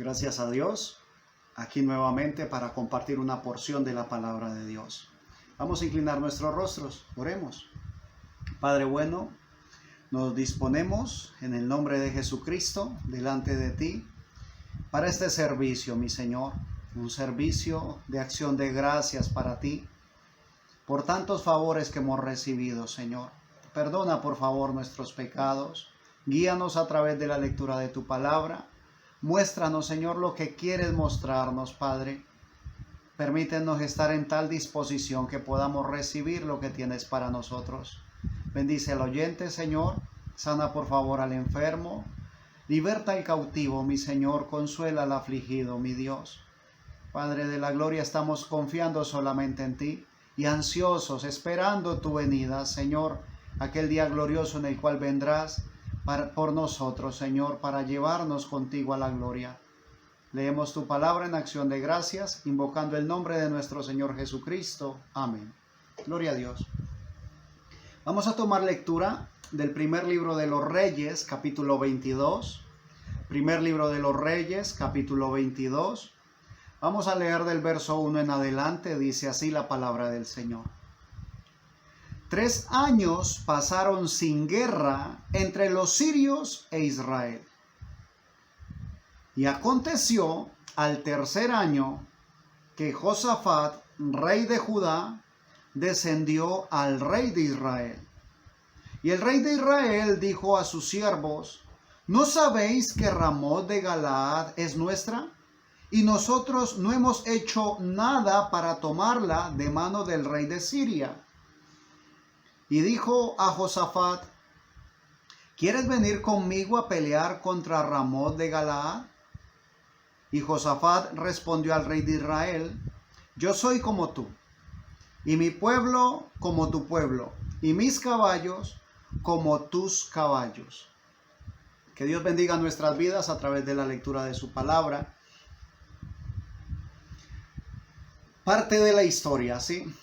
Gracias a Dios, aquí nuevamente para compartir una porción de la palabra de Dios. Vamos a inclinar nuestros rostros, oremos. Padre bueno, nos disponemos en el nombre de Jesucristo delante de ti para este servicio, mi Señor, un servicio de acción de gracias para ti por tantos favores que hemos recibido, Señor. Perdona por favor nuestros pecados, guíanos a través de la lectura de tu palabra. Muéstranos, Señor, lo que quieres mostrarnos, Padre. Permítenos estar en tal disposición que podamos recibir lo que tienes para nosotros. Bendice al oyente, Señor. Sana, por favor, al enfermo. Liberta al cautivo, mi Señor. Consuela al afligido, mi Dios. Padre de la gloria, estamos confiando solamente en ti y ansiosos, esperando tu venida, Señor, aquel día glorioso en el cual vendrás por nosotros, Señor, para llevarnos contigo a la gloria. Leemos tu palabra en acción de gracias, invocando el nombre de nuestro Señor Jesucristo. Amén. Gloria a Dios. Vamos a tomar lectura del primer libro de los Reyes, capítulo 22. Primer libro de los Reyes, capítulo 22. Vamos a leer del verso 1 en adelante, dice así la palabra del Señor. 3 años pasaron sin guerra entre los sirios e Israel. Y aconteció al tercer año que Josafat, rey de Judá, descendió al rey de Israel. Y el rey de Israel dijo a sus siervos: ¿No sabéis que Ramot de Galaad es nuestra? Y nosotros no hemos hecho nada para tomarla de mano del rey de Siria. Y dijo a Josafat: ¿Quieres venir conmigo a pelear contra Ramot de Galaad? Y Josafat respondió al rey de Israel: Yo soy como tú, y mi pueblo como tu pueblo, y mis caballos como tus caballos. Que Dios bendiga nuestras vidas a través de la lectura de su palabra. Parte de la historia, ¿sí?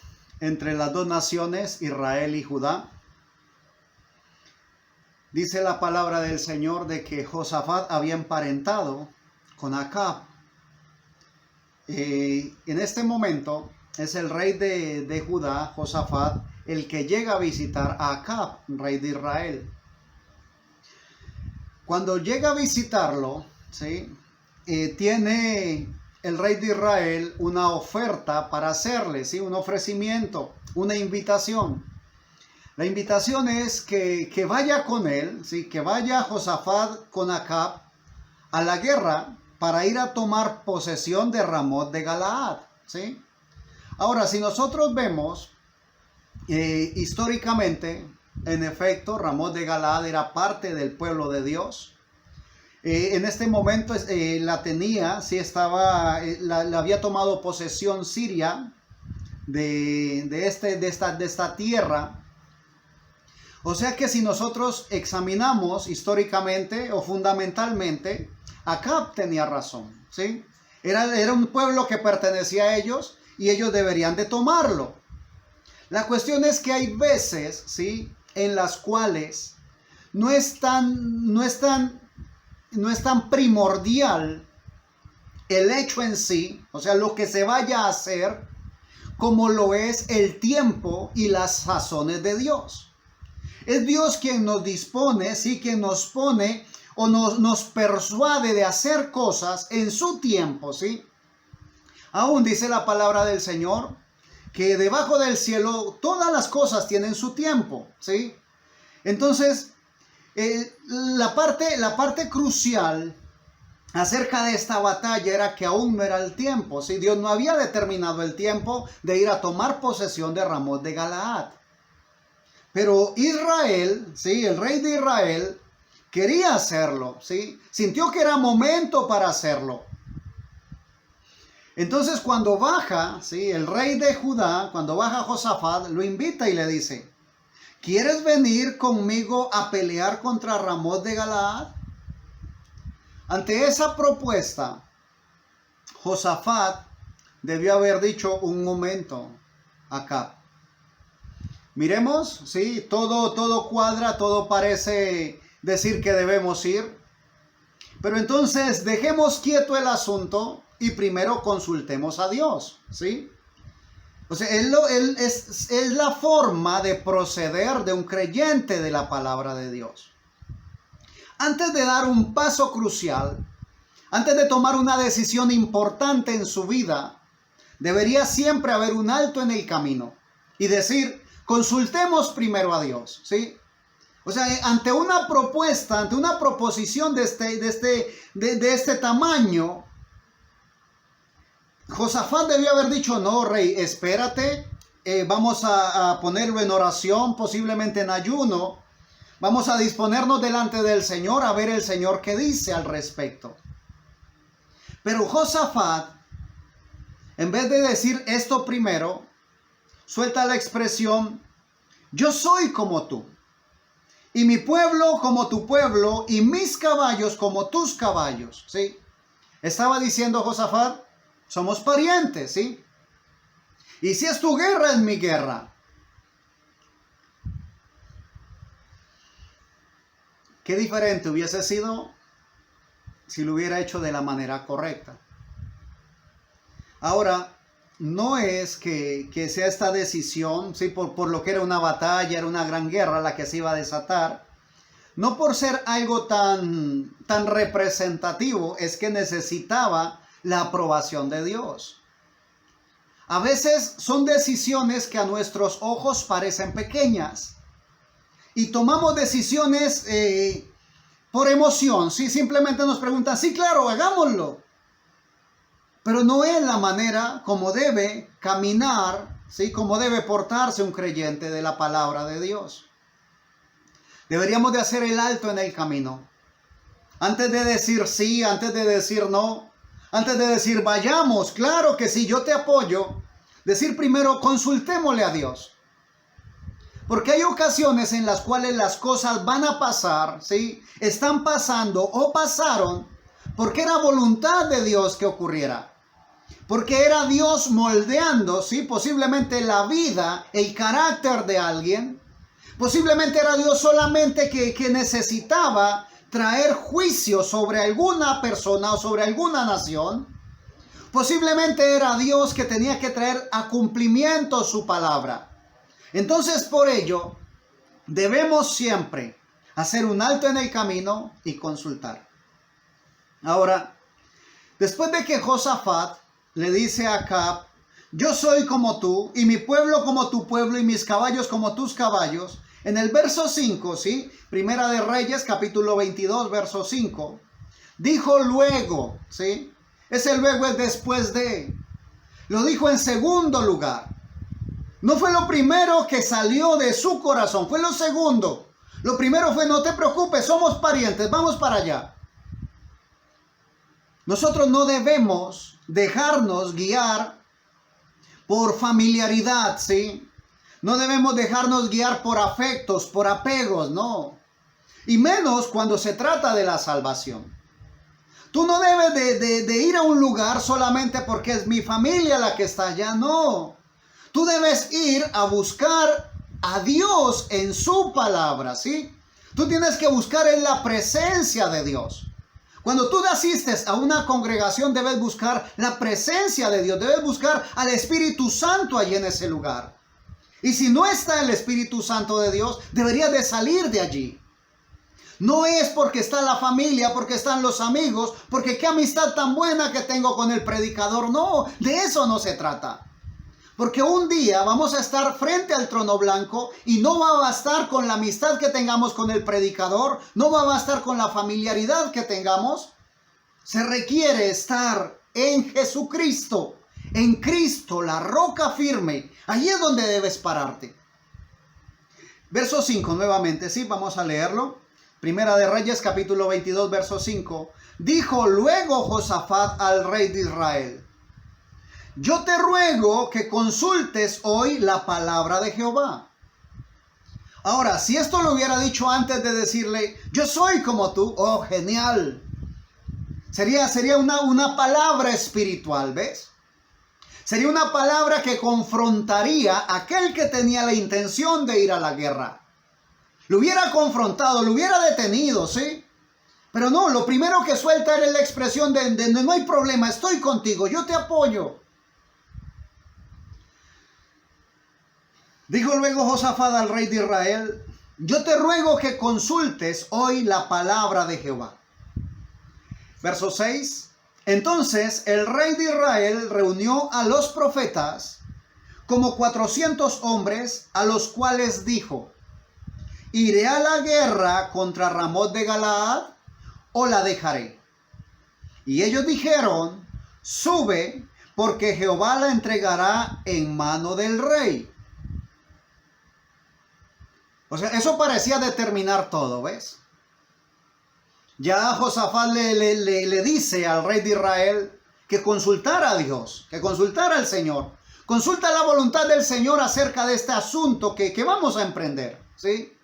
Entre las dos naciones, Israel y Judá. Dice la palabra del Señor de que Josafat había emparentado con Acab. En este momento es el rey de Judá, Josafat, el que llega a visitar a Acab, rey de Israel. Cuando llega a visitarlo, ¿sí? Tiene el rey de Israel una oferta para hacerle, ¿sí? Un ofrecimiento, una invitación. La invitación es que vaya con él, ¿sí? Que vaya Josafat con Acab a la guerra para ir a tomar posesión de Ramot de Galaad, ¿sí? Ahora, si nosotros vemos históricamente, en efecto, Ramot de Galaad era parte del pueblo de Dios. En este momento la tenía, sí estaba, la había tomado posesión Siria de esta tierra. O sea que si nosotros examinamos históricamente o fundamentalmente, Acab tenía razón, ¿sí? Era un pueblo que pertenecía a ellos y ellos deberían de tomarlo. La cuestión es que hay veces, ¿sí?, en las cuales no es tan primordial el hecho en sí, o sea, lo que se vaya a hacer, como lo es el tiempo y las sazones de Dios. Es Dios quien nos dispone, sí, quien nos pone o nos persuade de hacer cosas en su tiempo, ¿sí? Aún dice la palabra del Señor que debajo del cielo todas las cosas tienen su tiempo, ¿sí? Entonces, la parte crucial acerca de esta batalla era que aún no era el tiempo, ¿sí? Dios no había determinado el tiempo de ir a tomar posesión de Ramot de Galaad. Pero Israel, ¿sí?, el rey de Israel, quería hacerlo, ¿sí? Sintió que era momento para hacerlo. Entonces cuando baja, ¿sí?, el rey de Judá, cuando baja Josafat, lo invita y le dice: ¿Quieres venir conmigo a pelear contra Ramot de Galaad? Ante esa propuesta, Josafat debió haber dicho: un momento, acá. Miremos, sí, todo cuadra, todo parece decir que debemos ir. Pero entonces dejemos quieto el asunto y primero consultemos a Dios, ¿sí? O sea, es la forma de proceder de un creyente de la palabra de Dios. Antes de dar un paso crucial, antes de tomar una decisión importante en su vida, debería siempre haber un alto en el camino y decir, consultemos primero a Dios, ¿sí? O sea, ante una propuesta, ante una proposición de este tamaño, Josafat debió haber dicho, no, rey, espérate, vamos a ponerlo en oración, posiblemente en ayuno, vamos a disponernos delante del Señor, a ver el Señor qué dice al respecto. Pero Josafat, en vez de decir esto primero, suelta la expresión, yo soy como tú, y mi pueblo como tu pueblo, y mis caballos como tus caballos, ¿sí? Estaba diciendo Josafat, somos parientes, ¿sí? Y si es tu guerra, es mi guerra. Qué diferente hubiese sido si lo hubiera hecho de la manera correcta. Ahora, no es que sea esta decisión, ¿sí? por lo que era una batalla, era una gran guerra la que se iba a desatar. No por ser algo tan representativo, es que necesitaba la aprobación de Dios. A veces son decisiones que a nuestros ojos parecen pequeñas y tomamos decisiones por emoción, ¿sí? Simplemente nos preguntan, sí, claro, hagámoslo. Pero no es la manera como debe caminar, ¿sí? Como debe portarse un creyente de la palabra de Dios. Deberíamos de hacer el alto en el camino. Antes de decir sí, antes de decir no, antes de decir vayamos, claro que sí, yo te apoyo. Decir primero, consultémosle a Dios. Porque hay ocasiones en las cuales las cosas van a pasar, ¿sí? Están pasando o pasaron porque era voluntad de Dios que ocurriera. Porque era Dios moldeando, ¿sí? Posiblemente la vida, el carácter de alguien. Posiblemente era Dios solamente que necesitaba traer juicio sobre alguna persona o sobre alguna nación. Posiblemente era Dios que tenía que traer a cumplimiento su palabra. Entonces, por ello, debemos siempre hacer un alto en el camino y consultar. Ahora, después de que Josafat le dice a Acab, yo soy como tú, y mi pueblo como tu pueblo, y mis caballos como tus caballos, en el verso 5, ¿sí? Primera de Reyes, capítulo 22, verso 5, dijo luego, ¿sí? Ese luego es después de, lo dijo en segundo lugar. No fue lo primero que salió de su corazón, fue lo segundo. Lo primero fue, no te preocupes, somos parientes, vamos para allá. Nosotros no debemos dejarnos guiar por familiaridad, ¿sí? No debemos dejarnos guiar por afectos, por apegos, no. Y menos cuando se trata de la salvación. Tú no debes de ir a un lugar solamente porque es mi familia la que está allá, no. Tú debes ir a buscar a Dios en su palabra, ¿sí? Tú tienes que buscar en la presencia de Dios. Cuando tú asistes a una congregación, debes buscar la presencia de Dios. Debes buscar al Espíritu Santo allí en ese lugar. Y si no está el Espíritu Santo de Dios, deberías de salir de allí. No es porque está la familia, porque están los amigos, porque qué amistad tan buena que tengo con el predicador. No, de eso no se trata. Porque un día vamos a estar frente al trono blanco y no va a bastar con la amistad que tengamos con el predicador, no va a bastar con la familiaridad que tengamos. Se requiere estar en Jesucristo, en Cristo, la roca firme. Allí es donde debes pararte. Verso 5 nuevamente, sí, vamos a leerlo. Primera de Reyes, capítulo 22, verso 5. Dijo luego Josafat al rey de Israel: yo te ruego que consultes hoy la palabra de Jehová. Ahora, si esto lo hubiera dicho antes de decirle, yo soy como tú, oh, genial. Sería una palabra espiritual, ¿ves? Sería una palabra que confrontaría a aquel que tenía la intención de ir a la guerra. Lo hubiera confrontado, lo hubiera detenido, ¿sí? Pero no, lo primero que suelta era la expresión de no hay problema, estoy contigo, yo te apoyo. Dijo luego Josafat al rey de Israel: yo te ruego que consultes hoy la palabra de Jehová. Verso 6. Entonces el rey de Israel reunió a los profetas, como 400 hombres, a los cuales dijo: ¿iré a la guerra contra Ramot de Galaad o la dejaré? Y ellos dijeron: sube, porque Jehová la entregará en mano del rey. O sea, eso parecía determinar todo, ¿ves? Ya Josafat le dice al rey de Israel que consultara a Dios, que consultara al Señor. Consulta la voluntad del Señor acerca de este asunto que vamos a emprender, ¿sí?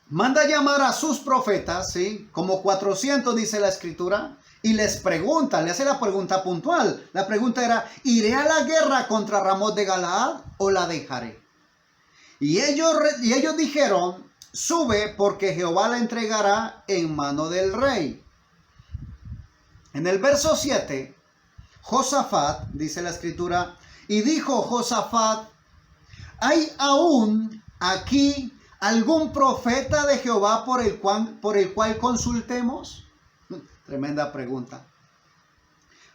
Manda llamar a sus profetas, ¿sí? Como 400 dice la Escritura, y les pregunta, le hace la pregunta puntual. La pregunta era: ¿iré a la guerra contra Ramot de Galaad o la dejaré? Y ellos dijeron: sube, porque Jehová la entregará en mano del rey. En el verso 7, Josafat, dice la Escritura, y dijo Josafat: ¿hay aún aquí algún profeta de Jehová por el cual consultemos? Tremenda pregunta.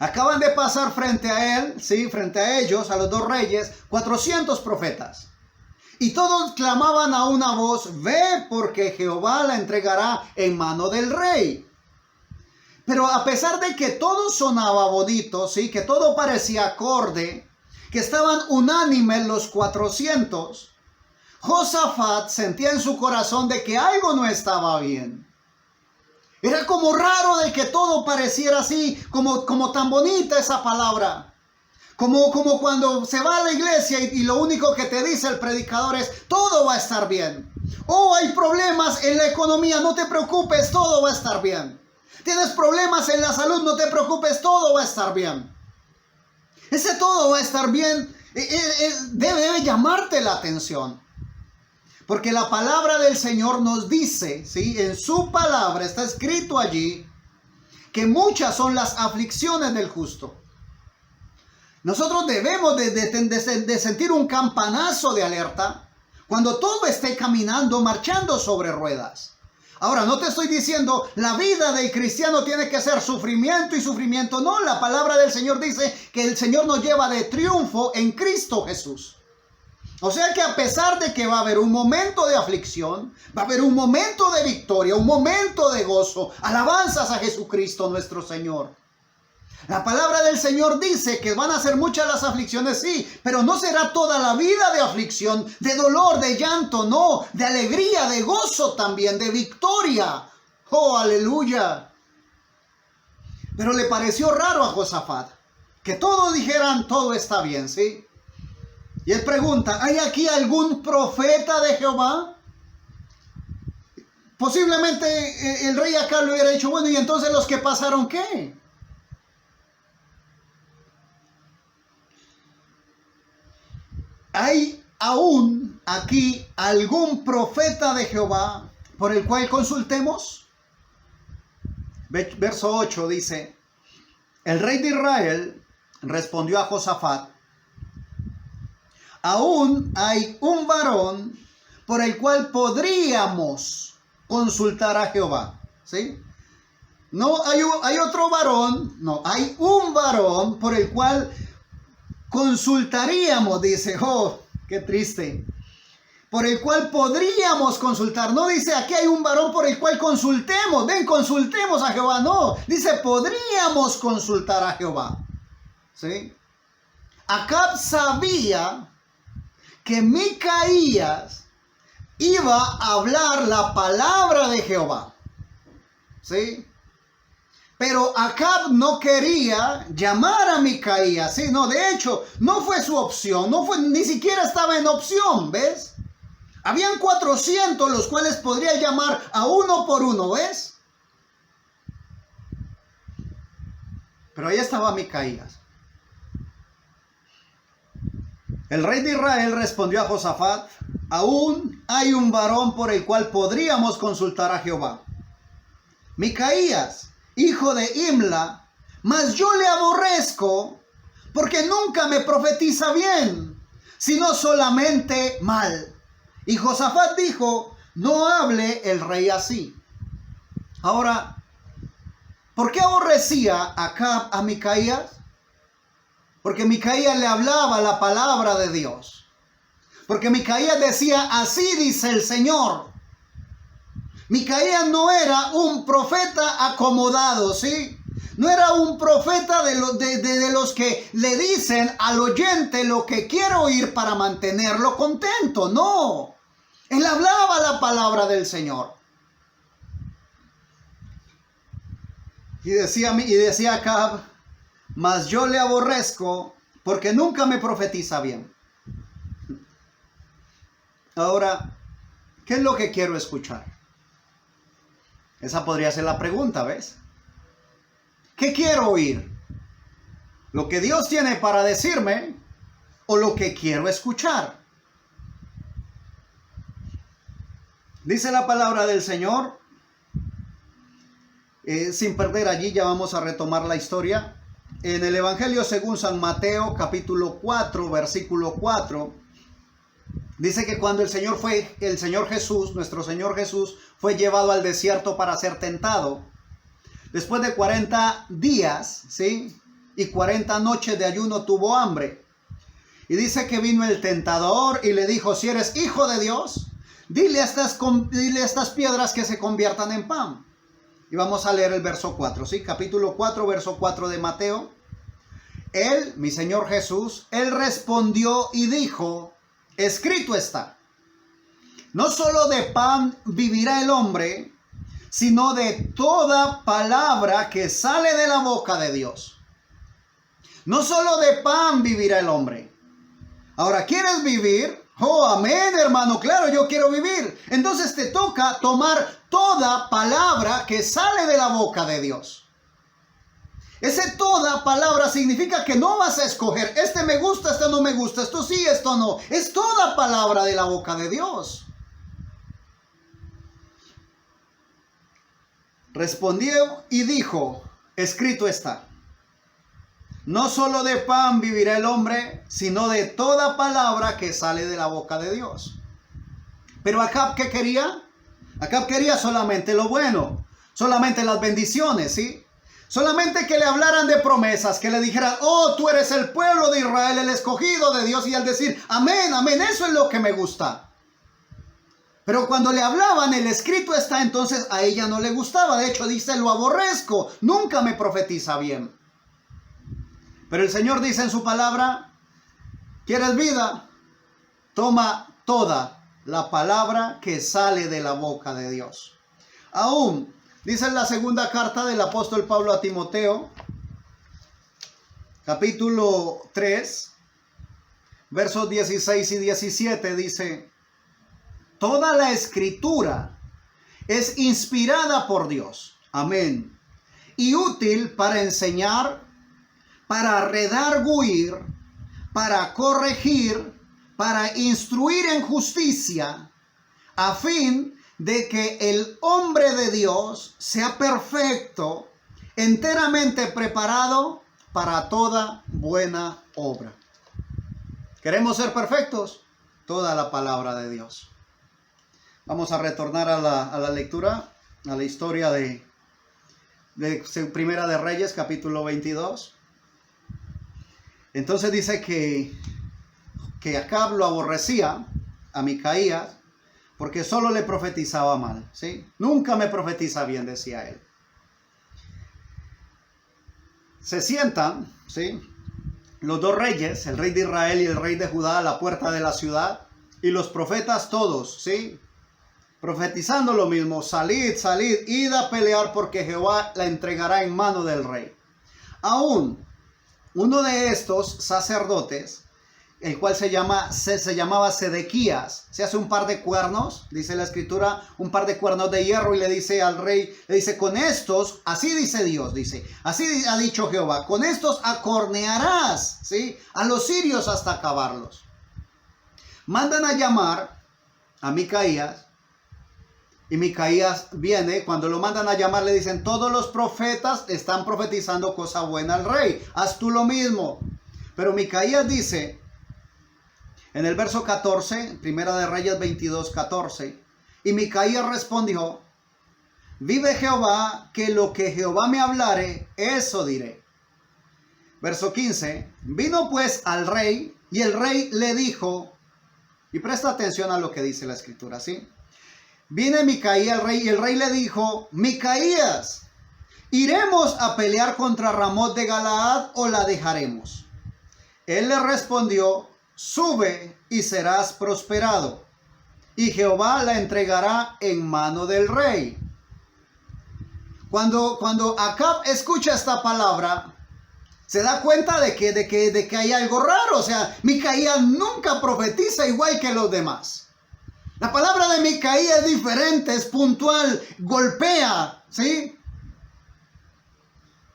Acaban de pasar frente a él, sí, frente a ellos, a los dos reyes, 400 profetas. Y todos clamaban a una voz: ve, porque Jehová la entregará en mano del rey. Pero a pesar de que todo sonaba bonito, ¿sí? Que todo parecía acorde, que estaban unánimes los 400, Josafat sentía en su corazón de que algo no estaba bien. Era como raro de que todo pareciera así, como tan bonita esa palabra. Como cuando se va a la iglesia y lo único que te dice el predicador es: todo va a estar bien. Oh, hay problemas en la economía, no te preocupes, todo va a estar bien. Tienes problemas en la salud, no te preocupes, todo va a estar bien. Ese todo va a estar bien debe llamarte la atención. Porque la palabra del Señor nos dice, ¿sí? En su palabra está escrito allí que muchas son las aflicciones del justo. Nosotros debemos de sentir un campanazo de alerta cuando todo esté caminando, marchando sobre ruedas. Ahora, no te estoy diciendo la vida del cristiano tiene que ser sufrimiento y sufrimiento. No, la palabra del Señor dice que el Señor nos lleva de triunfo en Cristo Jesús. O sea que a pesar de que va a haber un momento de aflicción, va a haber un momento de victoria, un momento de gozo, alabanzas a Jesucristo nuestro Señor. La palabra del Señor dice que van a ser muchas las aflicciones, sí, pero no será toda la vida de aflicción, de dolor, de llanto, no, de alegría, de gozo también, de victoria. ¡Oh, aleluya! Pero le pareció raro a Josafat que todos dijeran: todo está bien, ¿sí? Y él pregunta: ¿hay aquí algún profeta de Jehová? Posiblemente el rey acá le hubiera dicho: bueno, ¿y entonces los que pasaron qué? ¿Hay aún aquí algún profeta de Jehová por el cual consultemos? Verso 8 dice: el rey de Israel respondió a Josafat: aún hay un varón por el cual podríamos consultar a Jehová, ¿sí? No hay otro varón, no, hay un varón por el cual consultaríamos, dice. Oh, qué triste. Por el cual podríamos consultar. No dice: aquí hay un varón por el cual consultemos. Ven, consultemos a Jehová. No, dice: podríamos consultar a Jehová. ¿Sí? Acab sabía que Micaías iba a hablar la palabra de Jehová. ¿Sí? Pero Acab no quería llamar a Micaías, ¿sí? No, de hecho, no fue su opción, ni siquiera estaba en opción, ¿ves? Habían 400 los cuales podría llamar a uno por uno, ¿ves? Pero ahí estaba Micaías. El rey de Israel respondió a Josafat: aún hay un varón por el cual podríamos consultar a Jehová. Micaías, hijo de Imla, mas yo le aborrezco, porque nunca me profetiza bien, sino solamente mal. Y Josafat dijo, no hable el rey así. Ahora, ¿por qué aborrecía Acab a Micaías? Porque Micaías le hablaba la palabra de Dios. Porque Micaías decía, así dice el Señor. Micaías no era un profeta acomodado, ¿sí? No era un profeta de los que le dicen al oyente lo que quiere oír para mantenerlo contento. No. Él hablaba la palabra del Señor. Y decía Acab, mas yo le aborrezco porque nunca me profetiza bien. Ahora, ¿qué es lo que quiero escuchar? Esa podría ser la pregunta, ¿ves? ¿Qué quiero oír? ¿Lo que Dios tiene para decirme o lo que quiero escuchar? Dice la palabra del Señor, sin perder allí, ya vamos a retomar la historia. En el Evangelio según San Mateo, capítulo 4, versículo 4, dice que cuando nuestro Señor Jesús, fue llevado al desierto para ser tentado, después de 40 días, ¿sí? Y 40 noches de ayuno tuvo hambre. Y dice que vino el tentador y le dijo, si eres hijo de Dios, dile a estas piedras que se conviertan en pan. Y vamos a leer el verso 4, ¿sí? Capítulo 4, verso 4 de Mateo. Él, mi Señor Jesús, él respondió y dijo, escrito está, no solo de pan vivirá el hombre, sino de toda palabra que sale de la boca de Dios. No solo de pan vivirá el hombre. Ahora, ¿quieres vivir? Oh, amén, hermano, claro, yo quiero vivir. Entonces te toca tomar toda palabra que sale de la boca de Dios. Ese toda palabra significa que no vas a escoger, este me gusta, este no me gusta, esto sí, esto no. Es toda palabra de la boca de Dios. Respondió y dijo, escrito está, no solo de pan vivirá el hombre, sino de toda palabra que sale de la boca de Dios. Pero Acab, ¿qué quería? Acab quería solamente lo bueno, solamente las bendiciones, ¿sí? Solamente que le hablaran de promesas, que le dijeran, oh, tú eres el pueblo de Israel, el escogido de Dios, y al decir, amén, amén, eso es lo que me gusta. Pero cuando le hablaban, el escrito está, entonces a ella no le gustaba. De hecho, dice, lo aborrezco, nunca me profetiza bien. Pero el Señor dice en su palabra, ¿quieres vida? Toma toda la palabra que sale de la boca de Dios. Aún, dice en la segunda carta del apóstol Pablo a Timoteo, capítulo 3, versos 16 y 17, dice, toda la escritura es inspirada por Dios, amén, y útil para enseñar, para redarguir, para corregir, para instruir en justicia, a fin de que el hombre de Dios sea perfecto, enteramente preparado para toda buena obra. ¿Queremos ser perfectos? Toda la palabra de Dios. Vamos a retornar a la lectura, a la historia de Primera de Reyes, capítulo 22. Entonces dice que Acab lo aborrecía a Micaías porque solo le profetizaba mal, ¿sí? Nunca me profetiza bien, decía él. Se sientan, ¿sí? Los dos reyes, el rey de Israel y el rey de Judá, a la puerta de la ciudad, y los profetas todos, ¿sí? Profetizando lo mismo, salid, salid, id a pelear porque Jehová la entregará en mano del rey. Aún uno de estos sacerdotes, el cual se llamaba Sedequías, se hace un par de cuernos, dice la escritura, un par de cuernos de hierro, y le dice al rey, le dice, con estos, así dice Dios, dice, así ha dicho Jehová, con estos acornearás, ¿sí?, a los sirios hasta acabarlos. Mandan a llamar a Micaías Y Micaías viene, cuando lo mandan a llamar le dicen, todos los profetas están profetizando cosa buena al rey, haz tú lo mismo. Pero Micaías dice, en el verso 14, Primera de Reyes 22, 14, y Micaías respondió, vive Jehová, que lo que Jehová me hablare, eso diré. Verso 15, vino pues al rey, y el rey le dijo, y presta atención a lo que dice la escritura, ¿sí? Viene Micaías al rey, y el rey le dijo, Micaías, ¿iremos a pelear contra Ramot de Galaad o la dejaremos? Él le respondió, sube y serás prosperado, y Jehová la entregará en mano del rey. Cuando Acab escucha esta palabra, se da cuenta de que hay algo raro. O sea, Micaías nunca profetiza igual que los demás. La palabra de Micaías es diferente, es puntual, golpea, ¿sí?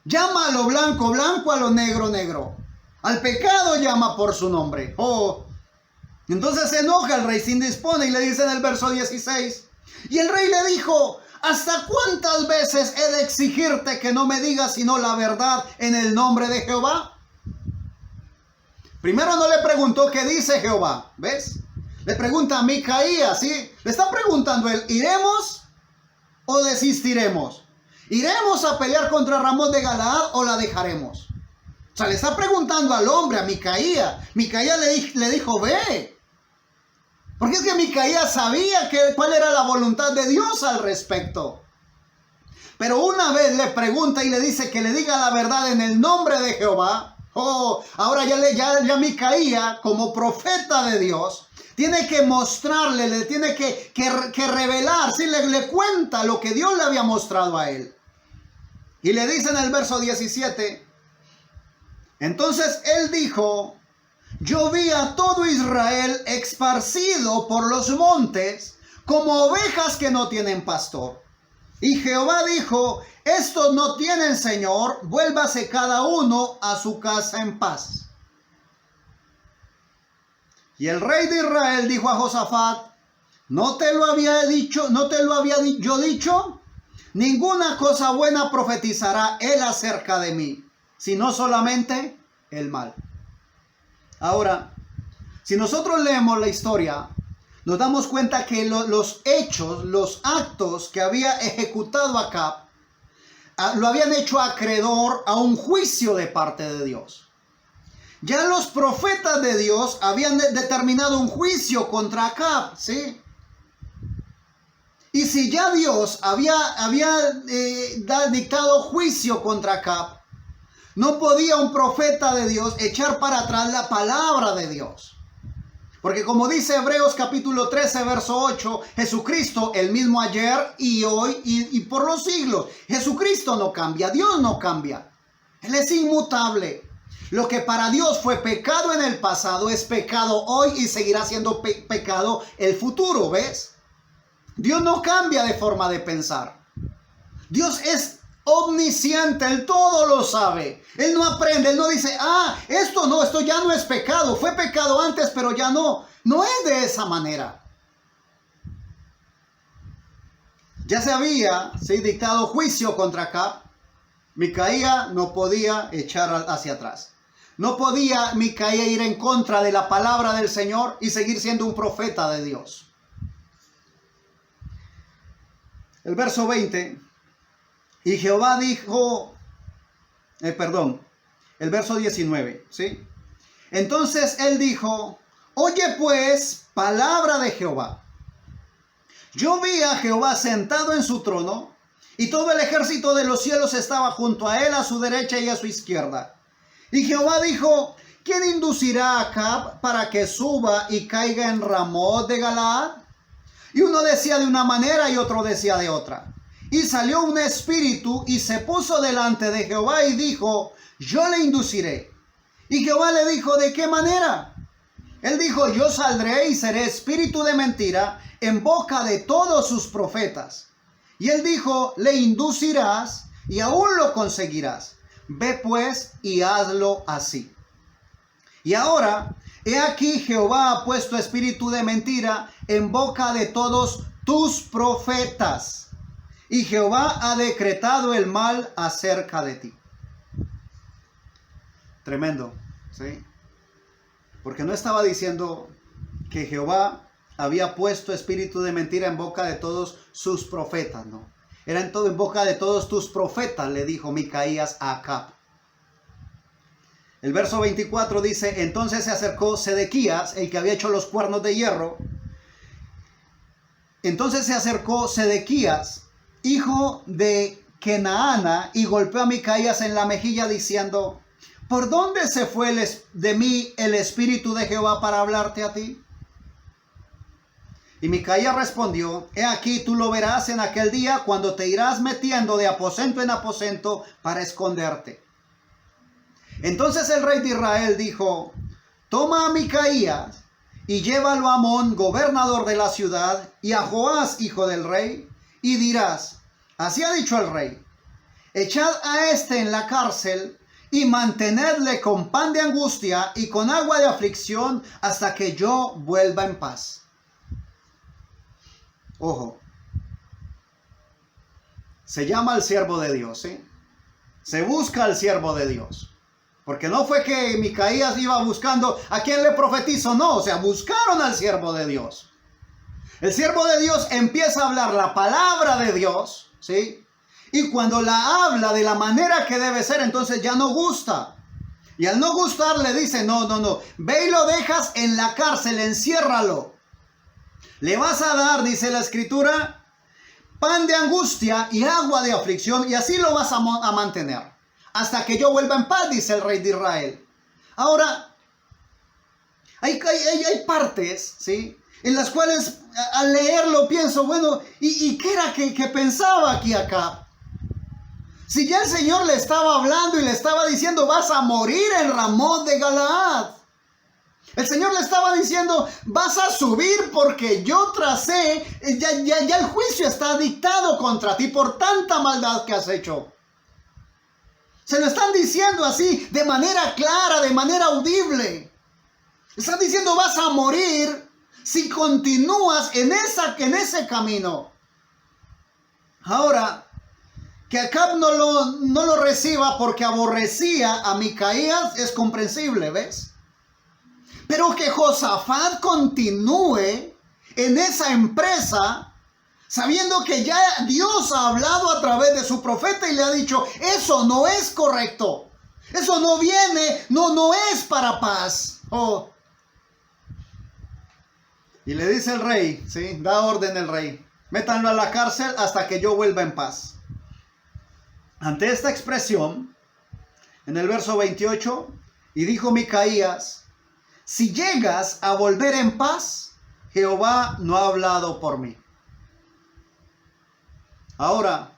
Llama a lo blanco, blanco, a lo negro, negro. Al pecado llama por su nombre. Oh. Entonces se enoja el rey, se indispone y le dice en el verso 16. Y el rey le dijo, ¿hasta cuántas veces he de exigirte que no me digas sino la verdad en el nombre de Jehová? Primero no le preguntó qué dice Jehová, ¿ves? Le pregunta a Micaías, ¿sí? Le está preguntando él, ¿iremos o desistiremos? ¿Iremos a pelear contra Ramot de Galaad o la dejaremos? O sea, le está preguntando al hombre, a Micaías. Micaías le dijo, ve. Porque es que Micaías sabía cuál era la voluntad de Dios al respecto. Pero una vez le pregunta y le dice que le diga la verdad en el nombre de Jehová. Oh, ahora ya Micaías, como profeta de Dios, tiene que mostrarle, le tiene que revelar, ¿sí? Le cuenta lo que Dios le había mostrado a él. Y le dice en el verso 17, entonces él dijo, yo vi a todo Israel esparcido por los montes como ovejas que no tienen pastor. Y Jehová dijo, estos no tienen señor, vuélvase cada uno a su casa en paz. Y el rey de Israel dijo a Josafat, ¿no te lo había yo dicho? Ninguna cosa buena profetizará él acerca de mí, sino solamente el mal. Ahora, si nosotros leemos la historia, nos damos cuenta que los hechos, los actos que había ejecutado Acab, lo habían hecho acreedor a un juicio de parte de Dios. Ya los profetas de Dios habían determinado un juicio contra Acab, ¿sí? Y si ya Dios había dictado juicio contra Acab, no podía un profeta de Dios echar para atrás la palabra de Dios. Porque como dice Hebreos capítulo 13, verso 8, Jesucristo el mismo ayer y hoy y por los siglos. Jesucristo no cambia, Dios no cambia. Él es inmutable. Lo que para Dios fue pecado en el pasado es pecado hoy y seguirá siendo pecado el futuro, ¿ves? Dios no cambia de forma de pensar. Dios es omnisciente, Él todo lo sabe. Él no aprende, Él no dice, esto ya no es pecado. Fue pecado antes, pero ya no. No es de esa manera. Ya se había dictado juicio contra Acab. Micaías no podía echar hacia atrás. No podía Micaías ir en contra de la palabra del Señor y seguir siendo un profeta de Dios. El verso 20. Y Jehová dijo, el verso 19, ¿sí? Entonces él dijo, oye pues, palabra de Jehová. Yo vi a Jehová sentado en su trono, y todo el ejército de los cielos estaba junto a él, a su derecha y a su izquierda. Y Jehová dijo, ¿quién inducirá a Acab para que suba y caiga en Ramot de Galaad? Y uno decía de una manera y otro decía de otra. Y salió un espíritu y se puso delante de Jehová y dijo, yo le induciré. Y Jehová le dijo, ¿de qué manera? Él dijo, yo saldré y seré espíritu de mentira en boca de todos sus profetas. Y él dijo, le inducirás y aún lo conseguirás. Ve pues y hazlo así. Y ahora, he aquí Jehová ha puesto espíritu de mentira en boca de todos tus profetas, y Jehová ha decretado el mal acerca de ti. Tremendo, ¿sí? Porque no estaba diciendo que Jehová había puesto espíritu de mentira en boca de todos sus profetas, no. Era en boca de todos tus profetas, le dijo Micaías a Acab. El verso 24 dice, entonces se acercó Sedequías, el que había hecho los cuernos de hierro. Entonces se acercó Sedequías, hijo de Kenaana, y golpeó a Micaías en la mejilla diciendo, ¿por dónde se fue de mí el espíritu de Jehová para hablarte a ti? Y Micaías respondió, he aquí tú lo verás en aquel día cuando te irás metiendo de aposento en aposento para esconderte. Entonces el rey de Israel dijo, toma a Micaías y llévalo a Amón, gobernador de la ciudad, y a Joás, hijo del rey, y dirás, así ha dicho el rey, echad a este en la cárcel y mantenedle con pan de angustia y con agua de aflicción hasta que yo vuelva en paz. Ojo, se llama al siervo de Dios, ¿sí? Se busca al siervo de Dios. Porque no fue que Micaías iba buscando a quien le profetizó, no, o sea, buscaron al siervo de Dios. El siervo de Dios empieza a hablar la palabra de Dios, ¿sí? Y cuando la habla de la manera que debe ser, entonces ya no gusta. Y al no gustar le dice, no, ve y lo dejas en la cárcel, enciérralo. Le vas a dar, dice la escritura, pan de angustia y agua de aflicción, y así lo vas a mantener. Hasta que yo vuelva en paz, dice el rey de Israel. Ahora, hay partes, ¿sí?, en las cuales al leerlo pienso, bueno, ¿y qué era que pensaba aquí acá? Si ya el Señor le estaba hablando y le estaba diciendo, vas a morir en Ramot de Galaad. El Señor le estaba diciendo, vas a subir porque yo tracé, ya el juicio está dictado contra ti por tanta maldad que has hecho. Se lo están diciendo así, de manera clara, de manera audible. Están diciendo, vas a morir si continúas en ese camino. Ahora, que Acab no lo reciba porque aborrecía a Micaías es comprensible, ¿ves? Pero que Josafat continúe en esa empresa, sabiendo que ya Dios ha hablado a través de su profeta y le ha dicho, eso no es correcto. Eso no viene, no es para paz. Oh. Y le dice el rey, ¿sí?, da orden el rey, métanlo a la cárcel hasta que yo vuelva en paz. Ante esta expresión, en el verso 28, y dijo Micaías, si llegas a volver en paz, Jehová no ha hablado por mí. Ahora,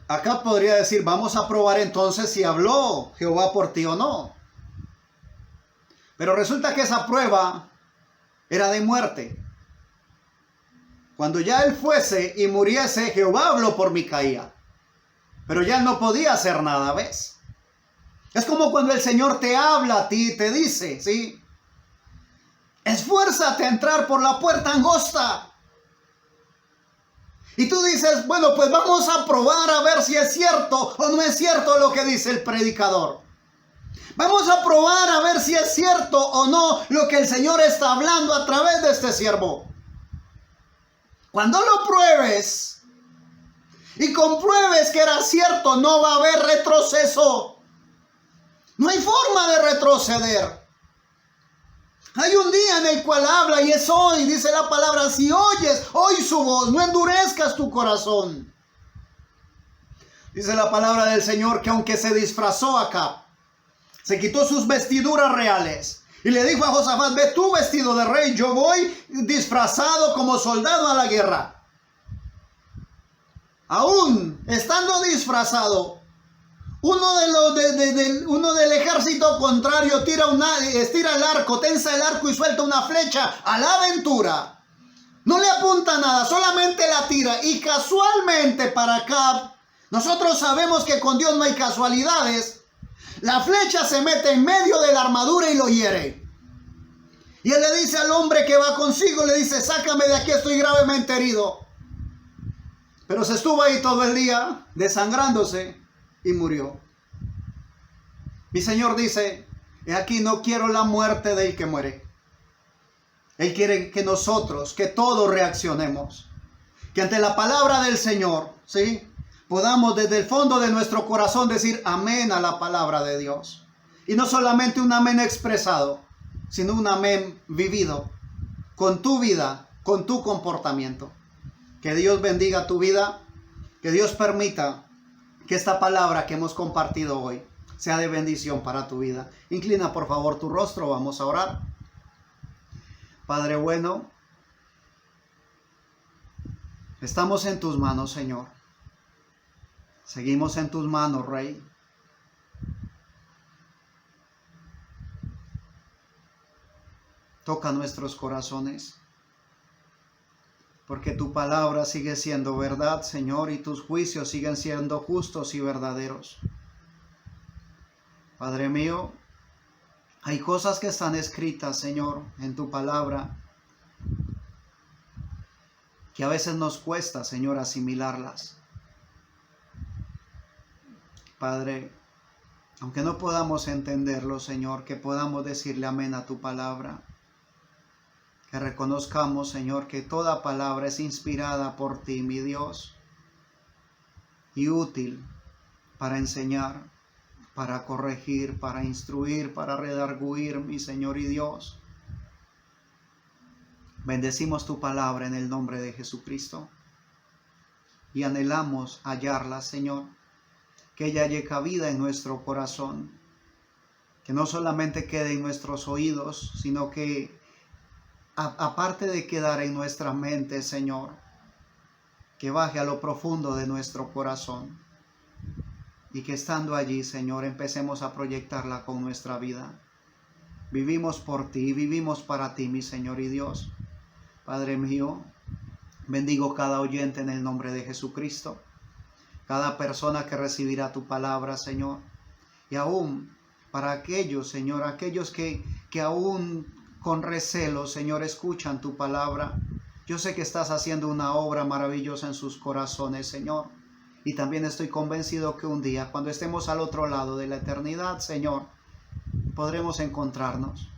acá podría decir, vamos a probar entonces si habló Jehová por ti o no. Pero resulta que esa prueba era de muerte. Cuando ya él fuese y muriese, Jehová habló por Micaías. Pero ya él no podía hacer nada, ¿ves? Es como cuando el Señor te habla a ti y te dice, ¿sí?, esfuérzate a entrar por la puerta angosta. Y tú dices, bueno, pues vamos a probar a ver si es cierto o no es cierto lo que dice el predicador. Vamos a probar a ver si es cierto o no lo que el Señor está hablando a través de este siervo. Cuando lo pruebes y compruebes que era cierto, no va a haber retroceso. No hay forma de retroceder. Hay un día en el cual habla y es hoy, dice la palabra, si oyes hoy su voz, no endurezcas tu corazón. Dice la palabra del Señor que aunque se disfrazó acá, se quitó sus vestiduras reales y le dijo a Josafat, ve tú vestido de rey, yo voy disfrazado como soldado a la guerra. Aún estando disfrazado, uno del ejército contrario estira el arco, tensa el arco y suelta una flecha a la aventura. No le apunta nada, solamente la tira. Y casualmente para Acab, nosotros sabemos que con Dios no hay casualidades. La flecha se mete en medio de la armadura y lo hiere. Y él le dice al hombre que va consigo, le dice, sácame de aquí, estoy gravemente herido. Pero se estuvo ahí todo el día desangrándose y murió. Mi Señor dice, he aquí no quiero la muerte del que muere. Él quiere que nosotros, que todos reaccionemos. Que ante la palabra del Señor, ¿sí?, podamos desde el fondo de nuestro corazón decir amén a la palabra de Dios. Y no solamente un amén expresado, sino un amén vivido con tu vida, con tu comportamiento. Que Dios bendiga tu vida, que Dios permita que esta palabra que hemos compartido hoy sea de bendición para tu vida. Inclina por favor tu rostro, vamos a orar. Padre bueno, estamos en tus manos, Señor. Seguimos en tus manos, Rey. Toca nuestros corazones, porque tu palabra sigue siendo verdad, Señor, y tus juicios siguen siendo justos y verdaderos. Padre mío, hay cosas que están escritas, Señor, en tu palabra, que a veces nos cuesta, Señor, asimilarlas. Padre, aunque no podamos entenderlo, Señor, que podamos decirle amén a tu palabra. Que reconozcamos, Señor, que toda palabra es inspirada por ti, mi Dios, y útil para enseñar, para corregir, para instruir, para redarguir, mi Señor y Dios. Bendecimos tu palabra en el nombre de Jesucristo y anhelamos hallarla, Señor, que ella haya cabida en nuestro corazón, que no solamente quede en nuestros oídos, sino que aparte de quedar en nuestra mente, Señor, que baje a lo profundo de nuestro corazón y que estando allí, Señor, empecemos a proyectarla con nuestra vida. Vivimos por ti, vivimos para ti, mi Señor y Dios. Padre mío, bendigo cada oyente en el nombre de Jesucristo, cada persona que recibirá tu palabra, Señor, y aún para aquellos, Señor, aquellos que aún con recelo, Señor, escuchan tu palabra. Yo sé que estás haciendo una obra maravillosa en sus corazones, Señor. Y también estoy convencido que un día, cuando estemos al otro lado de la eternidad, Señor, podremos encontrarnos.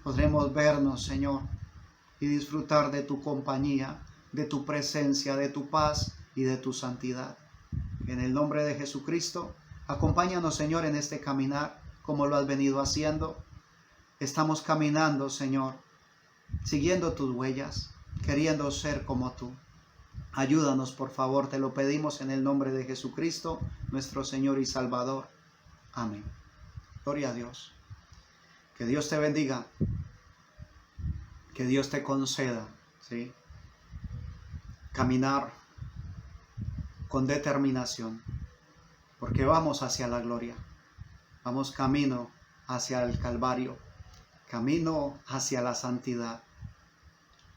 Podremos vernos, Señor, y disfrutar de tu compañía, de tu presencia, de tu paz y de tu santidad. En el nombre de Jesucristo, acompáñanos, Señor, en este caminar, como lo has venido haciendo. Estamos caminando, Señor, siguiendo tus huellas, queriendo ser como tú. Ayúdanos, por favor, te lo pedimos en el nombre de Jesucristo, nuestro Señor y Salvador. Amén. Gloria a Dios. Que Dios te bendiga. Que Dios te conceda, ¿sí?, caminar con determinación, porque vamos hacia la gloria. Vamos camino hacia el Calvario, camino hacia la santidad.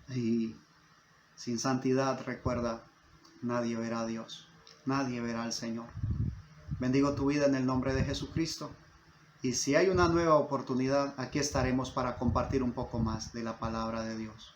Y sin santidad, recuerda, nadie verá a Dios, nadie verá al Señor. Bendigo tu vida en el nombre de Jesucristo. Y si hay una nueva oportunidad, aquí estaremos para compartir un poco más de la palabra de Dios.